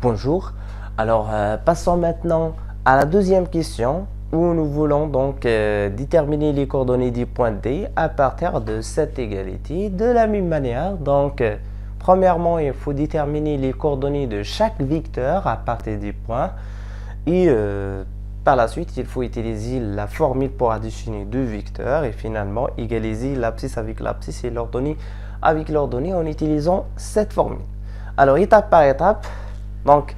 Bonjour. Alors, passons maintenant à la deuxième question où nous voulons donc déterminer les coordonnées du point D à partir de cette égalité de la même manière. Donc, premièrement, il faut déterminer les coordonnées de chaque vecteur à partir du point et par la suite, il faut utiliser la formule pour additionner deux vecteurs et finalement égaliser l'abscisse avec l'abscisse et l'ordonnée avec l'ordonnée en utilisant cette formule. Alors, étape par étape, donc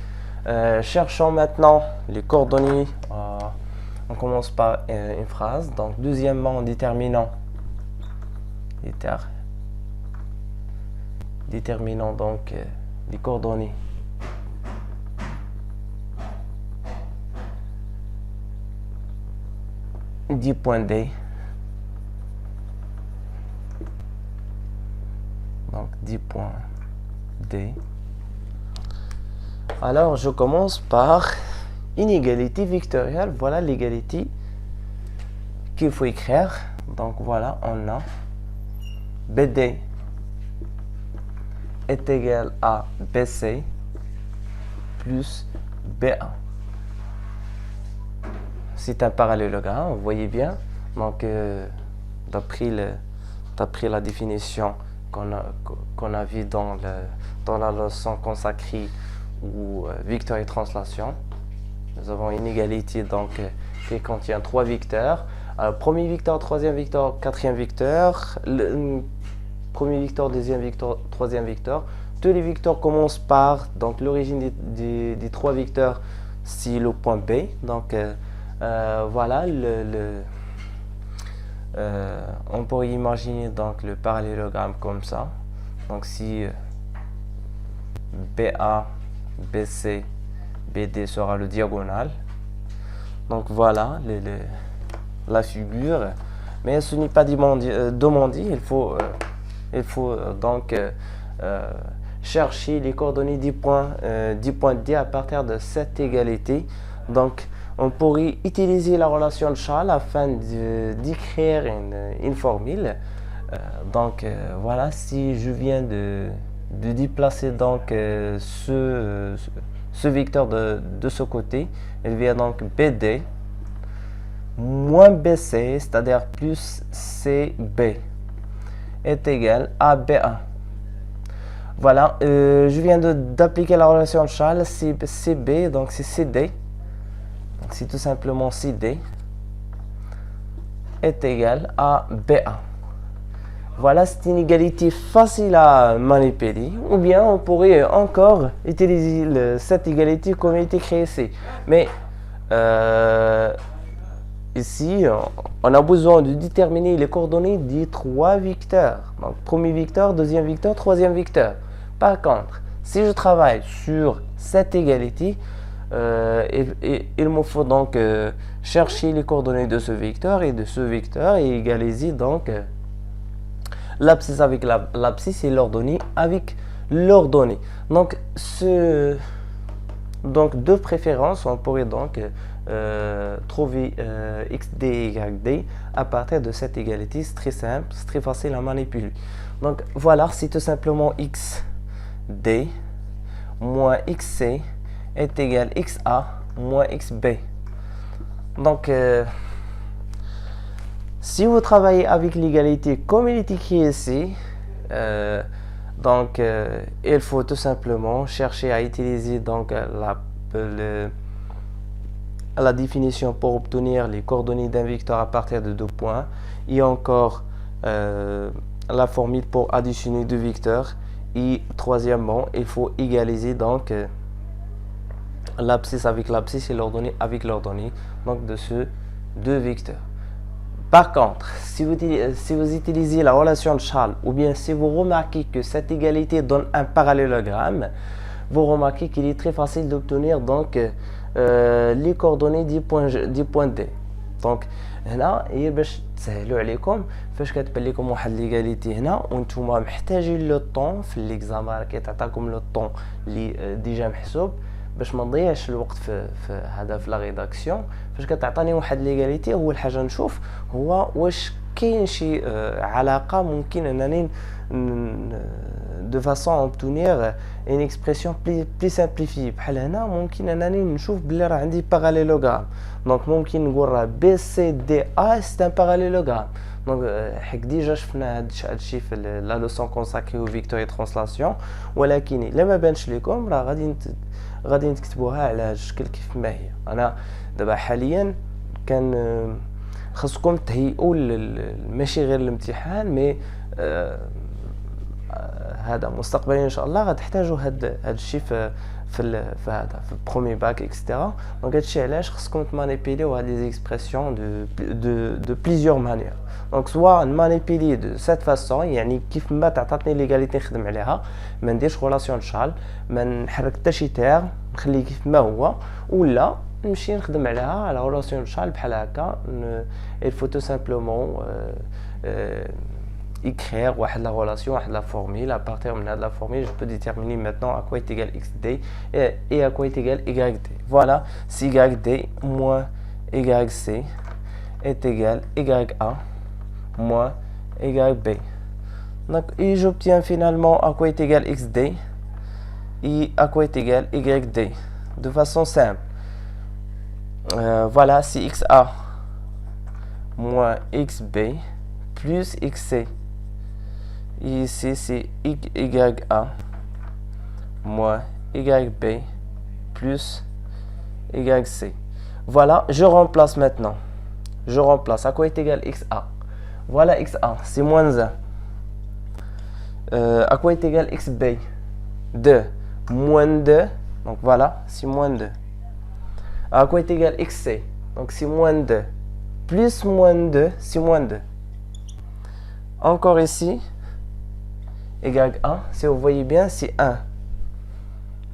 cherchons maintenant les coordonnées. On commence par une phrase. Donc, deuxièmement, en déterminant donc les coordonnées du point D. Donc, du point D. Alors, je commence par une égalité vectorielle. Voilà l'égalité qu'il faut écrire. Donc, voilà, on a BD est égal à BC plus B1. C'est un parallélogramme, vous voyez bien. Donc, d'après la définition qu'on a vue dans la leçon consacrée ou vecteur et translation, nous avons une égalité donc qui contient trois vecteurs. Alors, premier vecteur, troisième vecteur, quatrième vecteur, premier vecteur, deuxième vecteur, troisième vecteur. Tous les vecteurs commencent par donc l'origine des trois vecteurs, c'est le point B. Donc voilà on pourrait imaginer donc le parallélogramme comme ça. Donc si BA, BC, BD sera le diagonal. Donc voilà la figure. Mais ce n'est pas demandé. Il faut donc chercher les coordonnées du point D à partir de cette égalité. Donc on pourrait utiliser la relation de Charles afin d'écrire une formule. Voilà, si je viens de déplacer donc ce vecteur de ce côté, il vient donc BD moins BC, c'est-à-dire plus CB, est égal à B1. Voilà, je viens d'appliquer la relation de Charles, CB, donc c'est CD. C'est tout simplement CD est égal à B1. Voilà, c'est une égalité facile à manipuler. Ou bien on pourrait encore utiliser cette égalité comme elle était créée ici. Mais ici, on a besoin de déterminer les coordonnées des trois vecteurs. Donc, premier vecteur, deuxième vecteur, troisième vecteur. Par contre, si je travaille sur cette égalité, il me faut donc chercher les coordonnées de ce vecteur et égaliser donc l'abscisse avec l'abscisse et l'ordonnée avec l'ordonnée. Donc de préférence, on pourrait donc trouver xd et yD à partir de cette égalité. C'est très simple, c'est très facile à manipuler. Donc voilà, c'est tout simplement xd moins xc est égal à xa moins xb. Donc si vous travaillez avec l'égalité comme il est écrit ici, il faut tout simplement chercher à utiliser donc la définition pour obtenir les coordonnées d'un vecteur à partir de deux points et encore la formule pour additionner deux vecteurs. Et troisièmement, il faut égaliser donc l'abscisse avec l'abscisse et l'ordonnée avec l'ordonnée donc de ce deux vecteurs. Par contre, si vous utilisez la relation de Charles ou bien si vous remarquez que cette égalité donne un parallélogramme, vous remarquez qu'il est très facile d'obtenir donc les coordonnées du point D. Donc هنا هي باش تسهلوا عليكم فاش كتبان لكم واحد ليغاليتي هنا وانتم محتاجين لو طون في ليكزامان راه كيتعطاكم لو طون اللي ديجا محسوب باش ما نضيعش الوقت في لا ريداكسيون. فاش كتعطيني واحد ليغاليتي اول حاجه نشوف هو واش كاين شي علاقه ممكن انني de façon à obtenir une expression plus simplifiée بحال هنا ممكن انني نشوف بلي راه عندي parallélogramme دونك ممكن نقول راه BCDA c'est un parallélogramme دونك حك ديجا شفنا هادشي في لا لوسون كونساكري او فيكتور ترانسلاسيون ولكن الا ما بانش لكم راه غادي نكتبوها على هاد الشكل كيف ما هي. انا دابا حاليا كان خاصكم تهيئوا ماشي غير الامتحان مي هذا مستقبلا ان شاء الله غتحتاجوا هاد الشيء في هذا في البروميي باك اكسترا دونك هادشي علاش خاصكم تمانيبيليو هاد لي اكسبرسيون دو بليزيور مانيير دونك سوا نمانيبيلي دو سيت فاسون يعني كيف ما تعطاتني ليغاليتي نخدم عليها ما نديرش ريلاسيون شال ما نحرك حتى شي تير نخليه كيف ما هو ولا نمشي نخدم عليها على ريلاسيون شال بحال هكا il faut tout simplement écrire la relation, la formule. À partir de la formule, je peux déterminer maintenant à quoi est égal xd et à quoi est égal yd. Voilà, si yd moins yc est égal ya moins yb. Donc, et j'obtiens finalement à quoi est égal xd et à quoi est égal yd de façon simple. Voilà, si xa moins xb plus xc. Ici, c'est ya moins yb plus yc. Voilà, je remplace maintenant. Je remplace. À quoi est égal xa? Voilà xa, c'est moins 1. À quoi est égal xb? 2. Moins 2. Donc voilà, c'est moins 2. À quoi est égal xc? Donc c'est moins 2. Plus moins 2, c'est moins 2. Encore ici. Y1, si vous voyez bien, c'est 1.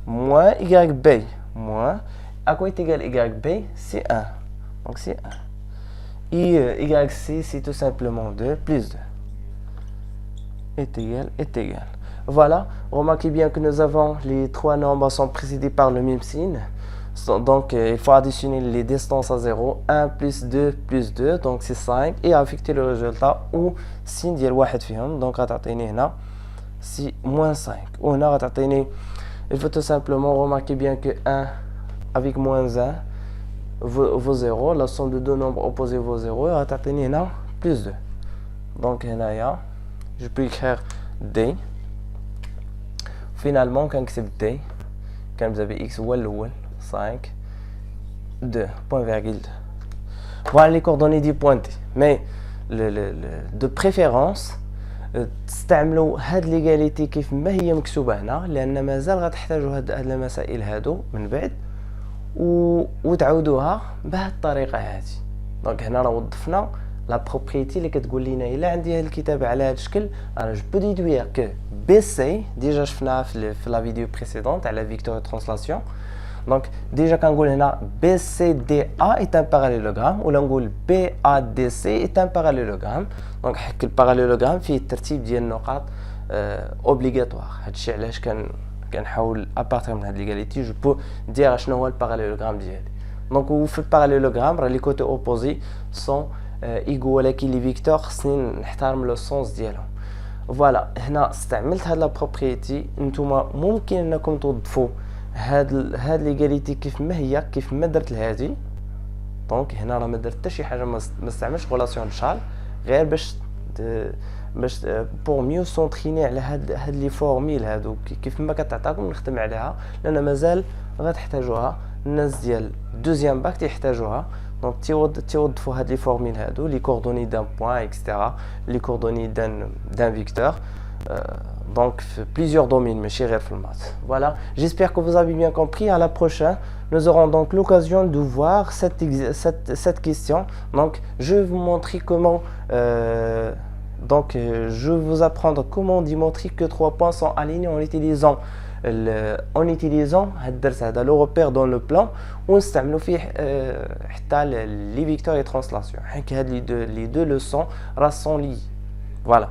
Moins YB. Moins. À quoi est égal YB? C'est 1. Donc c'est 1. Et YC, c'est tout simplement 2 plus 2. Est égal. Voilà. Remarquez bien que nous avons les trois nombres sont précédés par le même signe. Donc il faut additionner les distances à 0. 1 plus 2 plus 2. Donc c'est 5. Et affecter le résultat au signe ديال واحد فيهم. Donc غتعطيني هنا c'est moins 5. Il faut tout simplement remarquer bien que 1 avec moins 1 vaut 0. La somme de deux nombres opposés vaut 0. Et plus 2. Donc je peux écrire D. Finalement, quand c'est D, quand vous avez X ou 5, 2, point virgule 2. Voilà les coordonnées du point T. Mais de préférence, تستعملوا هاد ليغاليتي كيف ما هي مكتوبه هنا لان مازال غتحتاجوا هاد المسائل هادو من بعد وتعودوها بهاد الطريقه هادي. دونك هنا راه وظفنا لا بروبريتي اللي كتقول لنا الا عندي هاد الكتابه على هاد الشكل انا جو بو ديدوير كو بي سي ديجا شفناها في لا فيديو بريسيدونت على فيكتور ترانسلاسيون. دونك ديجا كنقول هنا BCDA est un parallélogramme ولا نقول BADC est un parallélogramme. دونك حك الباراليلوغرام فيه الترتيب ديال النقاط اوبليغاتوار. هادشي علاش كنحاول ابارتير من هاد ليغاليتي جو بو ندير شنو هو الباراليلوغرام ديالي. دونك في الباراليلوغرام راه لي كوتي اوبوزي سون ايغو ولكن لي فيكتور خصني نحترم لو سونس ديالهم. فوالا هنا استعملت هاد لا بروبريتي. نتوما ممكن انكم توظفوا هاد ليغاليتي كيف ما هي كيف ما درت لهادي. دونك هنا راه ما درت حتى شي حاجه ما استعملتش ريلاسيون شال غير باش بور ميو سونطريني على هاد لي فورميل هادو كيف ما كتعطاكم نخدم عليها لان مازال غتحتاجوها الناس ديال دوزيام باك تيحتاجوها. دونك توظفوا هاد لي فورميل هادو لي كوردوني دان بوين اكسترا لي كوردوني دان فيكتور donc plusieurs domaines mais chez maths. Voilà, j'espère que vous avez bien compris. À la prochaine, nous aurons donc l'occasion de voir cette question. Donc je vais vous montrer comment je vais vous apprendre comment démontrer que trois points sont alignés en utilisant le repère dans le plan ونستعملوا فيه حتى les vecteurs et translation. Les deux leçons sont liées. Voilà.